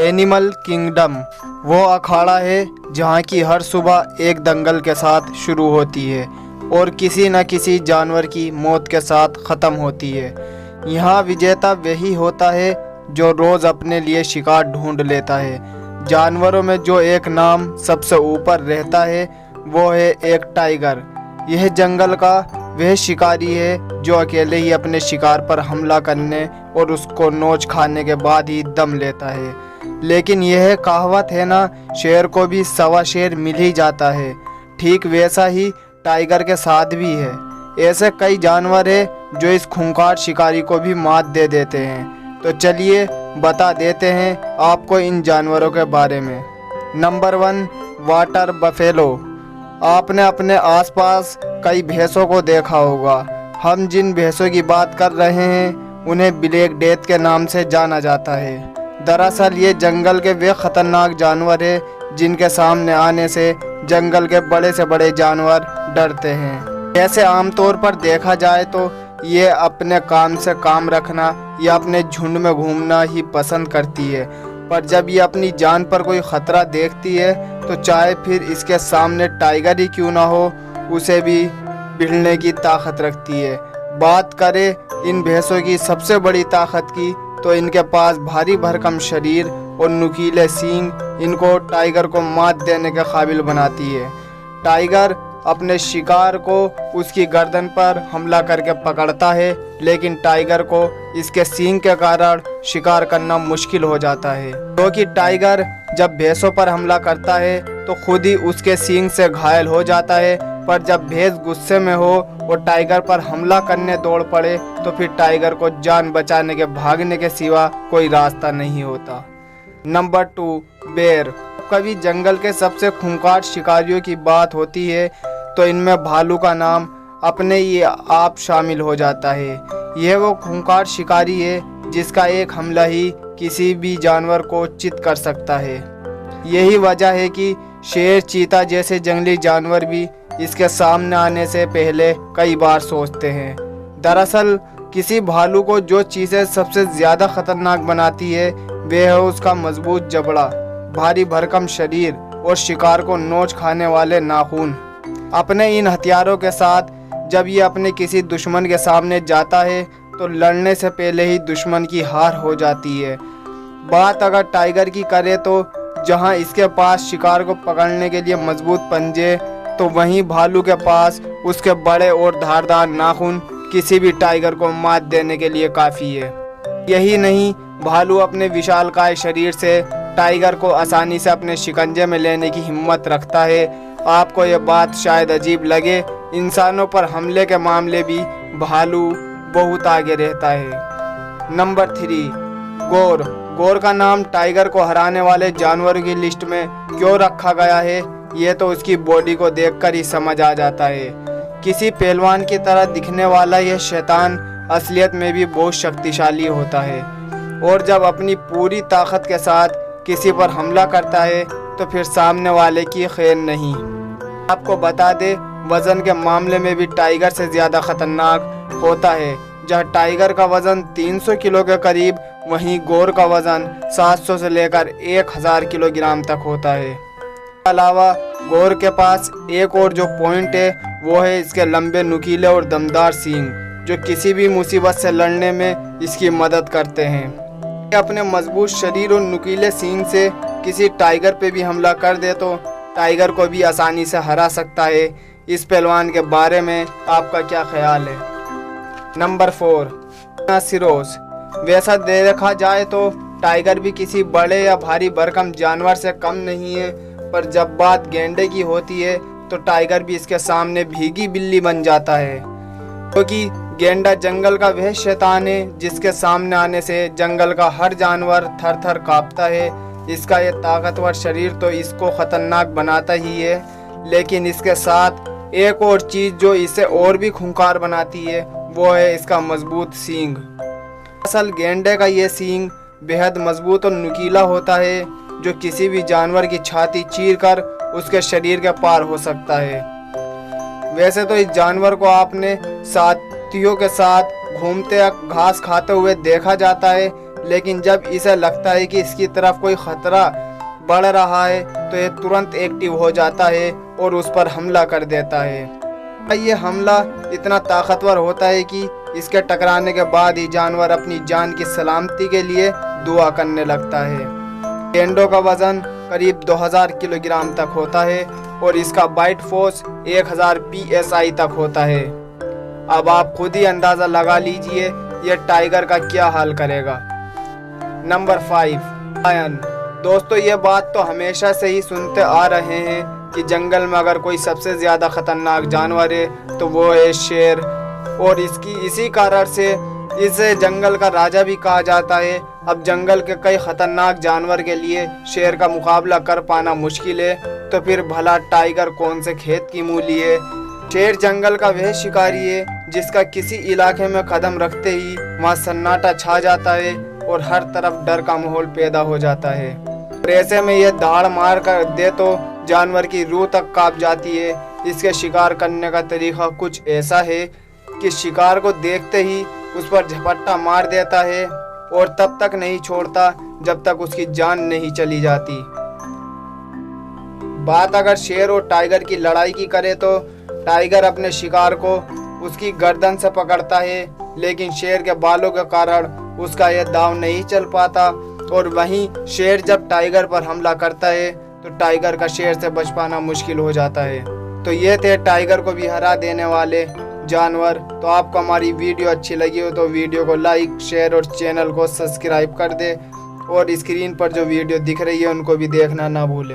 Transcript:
Animal kingdom वो अखाड़ा है जहाँ की हर सुबह एक दंगल के साथ शुरू होती है और किसी न किसी जानवर की मौत के साथ ख़त्म होती है। यहाँ विजेता वही होता है जो रोज़ अपने लिए शिकार ढूंढ लेता है। जानवरों में जो एक नाम सबसे ऊपर रहता है वो है एक टाइगर। यह जंगल का वह शिकारी है जो अकेले ही अपने शिकार पर हमला करने और उसको नोच खाने के बाद ही दम लेता है। लेकिन यह कहावत है ना, शेर को भी सवा शेर मिल ही जाता है, ठीक वैसा ही टाइगर के साथ भी है। ऐसे कई जानवर हैं जो इस खूंखार शिकारी को भी मात दे देते हैं। तो चलिए बता देते हैं आपको इन जानवरों के बारे में। Number 1, water buffalo. आपने अपने आसपास कई भैंसों को देखा होगा। हम जिन भैंसों की बात कर रहे हैं उन्हें ब्लैक डेथ के नाम से जाना जाता है। दरअसल ये जंगल के वे खतरनाक जानवर हैं जिनके सामने आने से जंगल के बड़े से बड़े जानवर डरते हैं। जैसे आमतौर पर देखा जाए तो ये अपने काम से काम रखना या अपने झुंड में घूमना ही पसंद करती है, पर जब ये अपनी जान पर कोई ख़तरा देखती है तो चाहे फिर इसके सामने टाइगर ही क्यों ना हो, उसे भी भिड़ने की ताकत रखती है। बात करें इन भैंसों की सबसे बड़ी ताकत की तो इनके पास भारी भरकम शरीर और नुकीले सींग इनको टाइगर को मात देने के काबिल बनाती है। टाइगर अपने शिकार को उसकी गर्दन पर हमला करके पकड़ता है, लेकिन टाइगर को इसके सींग के कारण शिकार करना मुश्किल हो जाता है, क्योंकि टाइगर जब भैंसों पर हमला करता है तो खुद ही उसके सींग से घायल हो जाता है। पर जब भैंस गुस्से में हो और टाइगर पर हमला करने दौड़ पड़े तो फिर टाइगर को जान बचाने के भागने के सिवा कोई रास्ता नहीं होता। नंबर 2, बेर। कभी जंगल के सबसे खूंखार शिकारियों की बात होती है तो इनमें भालू का नाम अपने ही आप शामिल हो जाता है। यह वो खूंखार शिकारी है जिसका एक हमला ही किसी भी जानवर को चित कर सकता है। यही वजह है कि शेर, चीता जैसे जंगली जानवर भी इसके सामने आने से पहले कई बार सोचते हैं। दरअसल किसी भालू को जो चीज़ें सबसे ज़्यादा खतरनाक बनाती है वह है उसका मजबूत जबड़ा, भारी भरकम शरीर और शिकार को नोच खाने वाले नाखून। अपने इन हथियारों के साथ जब ये अपने किसी दुश्मन के सामने जाता है तो लड़ने से पहले ही दुश्मन की हार हो जाती है। बात अगर टाइगर की करें तो जहां इसके पास शिकार को पकड़ने के लिए मजबूत पंजे, तो वहीं भालू के पास उसके बड़े और धारदार नाखून किसी भी टाइगर को मात देने के लिए काफ़ी है। यही नहीं, भालू अपने विशालकाय शरीर से टाइगर को आसानी से अपने शिकंजे में लेने की हिम्मत रखता है। आपको ये बात शायद अजीब लगे, इंसानों पर हमले के मामले भी भालू बहुत आगे रहता है। नंबर 3, गोर। गोर का नाम टाइगर को हराने वाले जानवरों की लिस्ट में क्यों रखा गया है ये तो उसकी बॉडी को देखकर ही समझ आ जाता है। किसी पहलवान की तरह दिखने वाला यह शैतान असलियत में भी बहुत शक्तिशाली होता है और जब अपनी पूरी ताकत के साथ किसी पर हमला करता है तो फिर सामने वाले की खैर नहीं। आपको बता दे, वज़न के मामले में भी टाइगर से ज़्यादा खतरनाक होता है। जहाँ टाइगर का वज़न 300 किलो के करीब, वहीं गोर का वज़न 700 से लेकर 1000 किलोग्राम तक होता है। इसके अलावा गोर के पास एक और जो पॉइंट है वो है इसके लंबे, नुकीले और दमदार सींग, जो किसी भी मुसीबत से लड़ने में इसकी मदद करते हैं। अपने मजबूत शरीर और नुकीले सींग से किसी टाइगर पे भी हमला कर दे तो टाइगर को भी आसानी से हरा सकता है। इस पहलवान के बारे में आपका क्या ख्याल है? नंबर 4, सिरोस। वैसा देखा जाए तो टाइगर भी किसी बड़े या भारी भरकम जानवर से कम नहीं है, पर जब बात गेंडे की होती है तो टाइगर भी इसके सामने भीगी बिल्ली बन जाता है, क्योंकि गेंडा जंगल का वह शैतान है जिसके सामने आने से जंगल का हर जानवर थर थर कांपता है। इसका ये ताकतवर शरीर तो इसको खतरनाक बनाता ही है, लेकिन इसके साथ एक और चीज़ जो इसे और भी खूंखार बनाती है वो है इसका मजबूत सींग। असल गेंडे का ये सींग बेहद मजबूत और नुकीला होता है, जो किसी भी जानवर की छाती चीरकर उसके शरीर के पार हो सकता है। वैसे तो इस जानवर को आपने साथियों के साथ घूमते या घास खाते हुए देखा जाता है, लेकिन जब इसे लगता है कि इसकी तरफ कोई खतरा बढ़ रहा है तो ये तुरंत एक्टिव हो जाता है और उस पर हमला कर देता है। ये हमला इतना ताकतवर होता है कि इसके टकराने के बाद ही जानवर अपनी जान की सलामती के लिए दुआ करने लगता है। गेंडों का वजन करीब 2000 किलोग्राम तक होता है और इसका बाइट फोर्स 1000 psi तक होता है। अब आप खुद ही अंदाज़ा लगा लीजिए ये टाइगर का क्या हाल करेगा। Number 5, lion. दोस्तों, ये बात तो हमेशा से ही सुनते आ रहे हैं कि जंगल में अगर कोई सबसे ज़्यादा खतरनाक जानवर है तो वो है शेर, और इसी कारण से इसे जंगल का राजा भी कहा जाता है। अब जंगल के कई खतरनाक जानवर के लिए शेर का मुकाबला कर पाना मुश्किल है, तो फिर भला टाइगर कौन से खेत की मूली है। शेर जंगल का वह शिकारी है जिसका किसी इलाके में कदम रखते ही वहाँ सन्नाटा छा जाता है और हर तरफ डर का माहौल पैदा हो जाता है। और ऐसे में यह दाड़ मार कर दे तो जानवर की रूह तक कांप जाती है। इसके शिकार करने का तरीका कुछ ऐसा है कि शिकार को देखते ही उस पर झपट्टा मार देता है और तब तक नहीं छोड़ता जब तक उसकी जान नहीं चली जाती। बात अगर शेर और टाइगर की लड़ाई की करे तो टाइगर अपने शिकार को उसकी गर्दन से पकड़ता है, लेकिन शेर के बालों के कारण उसका यह दांव नहीं चल पाता। और वहीं शेर जब टाइगर पर हमला करता है तो टाइगर का शेर से बच पाना मुश्किल हो जाता है। तो ये थे टाइगर को भी हरा देने वाले जानवर। तो आपको हमारी वीडियो अच्छी लगी हो तो वीडियो को लाइक, शेयर और चैनल को सब्सक्राइब कर दे, और स्क्रीन पर जो वीडियो दिख रही है उनको भी देखना ना भूलें।